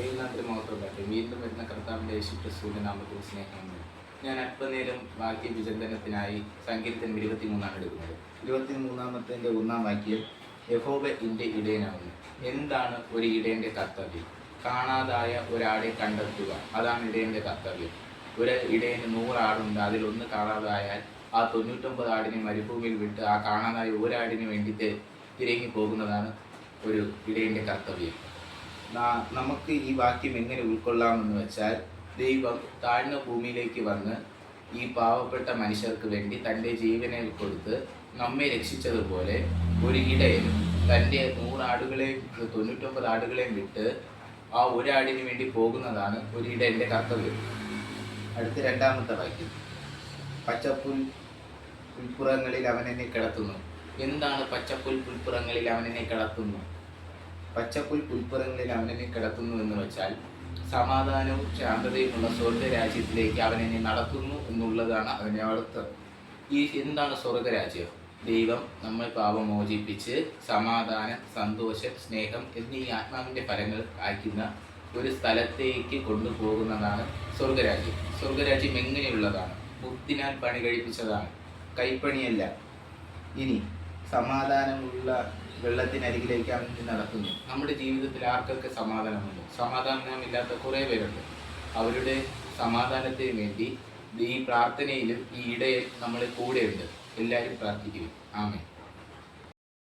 ദൈവനാമത്തിന് മഹത്വം. വീണ്ടും വരുന്ന കർത്താവിൻ്റെ യേശുക്രിസ്തുവിൻ്റെ നാമത്തിൽ സ്നേഹമുണ്ട്. ഞാൻ അല്പനേരം വാക്യ വിചിന്തനത്തിനായി സങ്കീർത്തനം 23 എടുക്കുന്നത്. 23 1 വാക്യം, യഹോവ എൻ്റെ ഇടയനാകുന്നു. എന്താണ് ഒരു ഇടയൻ്റെ കർത്തവ്യം? കാണാതായ ഒരാളെ കണ്ടെത്തുക, അതാണ് ഇടയൻ്റെ കർത്തവ്യം. ഒരു ഇടയന് 100 ആടുണ്ട്, അതിലൊന്ന് കാണാതായാൽ ആ 99 ആടിനെ മരുഭൂമിയിൽ വിട്ട് ആ കാണാതായ ഒരാടിന് വേണ്ടിയിട്ട് തിരങ്ങി പോകുന്നതാണ് ഒരു ഇടയൻ്റെ കർത്തവ്യം. നമുക്ക് ഈ വാക്യം എങ്ങനെ ഉൾക്കൊള്ളാമെന്ന് വെച്ചാൽ, ദൈവം താഴ്ന്ന ഭൂമിയിലേക്ക് വന്ന് ഈ പാവപ്പെട്ട മനുഷ്യർക്ക് വേണ്ടി തൻ്റെ ജീവനെ കൊടുത്ത് നമ്മെ രക്ഷിച്ചതുപോലെ ഒരു ഇടയൻ തൻ്റെ 100 ആടുകളെയും 99 ആടുകളെയും വിട്ട് ആ ഒരാടിന് വേണ്ടി പോകുന്നതാണ് ഒരു ഇടയൻ്റെ കർത്തവ്യം. അടുത്ത 2-ാമത്തെ വാക്യം, പുൽപ്പുറങ്ങളിൽ അവൻ എന്നെ കിടത്തുന്നു. എന്താണ് പുൽപ്പുറങ്ങളിൽ അവൻ എന്നെ കിടത്തുന്നു? പുൽപ്പുറങ്ങളിൽ അവനെ കിടത്തുന്നു എന്ന് വെച്ചാൽ സമാധാനവും ശാന്തതയുമുള്ള സ്വർഗരാജ്യത്തിലേക്ക് അവൻ എന്നെ നടത്തുന്നു എന്നുള്ളതാണ് അതിൻ്റെ അർത്ഥം. എന്താണ് സ്വർഗരാജ്യം? ദൈവം നമ്മെ പാപമോചിപ്പിച്ച് സമാധാനം, സന്തോഷം, സ്നേഹം എന്നീ ആത്മാവിൻ്റെ ഫലങ്ങൾ കായ്ക്കുന്ന ഒരു സ്ഥലത്തേക്ക് കൊണ്ടുപോകുന്നതാണ് സ്വർഗരാജ്യം. സ്വർഗരാജ്യം എങ്ങനെയുള്ളതാണ്? മുത്തിനാൽ പണി കഴിപ്പിച്ചതാണ്, കൈപ്പണിയല്ല. ഇനി സമാധാനമുള്ള വെള്ളത്തിനരികിലേക്ക് അവൻ നടത്തുന്നു. നമ്മുടെ ജീവിതത്തിൽ ആർക്കൊക്കെ സമാധാനമുണ്ട്? സമാധാനമില്ലാത്ത കുറേ പേരുണ്ട്. അവരുടെ സമാധാനത്തിന് വേണ്ടി ഈ പ്രാർത്ഥനയിലും ഈ ഇടയിൽ നമ്മളെ കൂടെയുണ്ട്. എല്ലാവരും പ്രാർത്ഥിക്കും. ആമേൻ.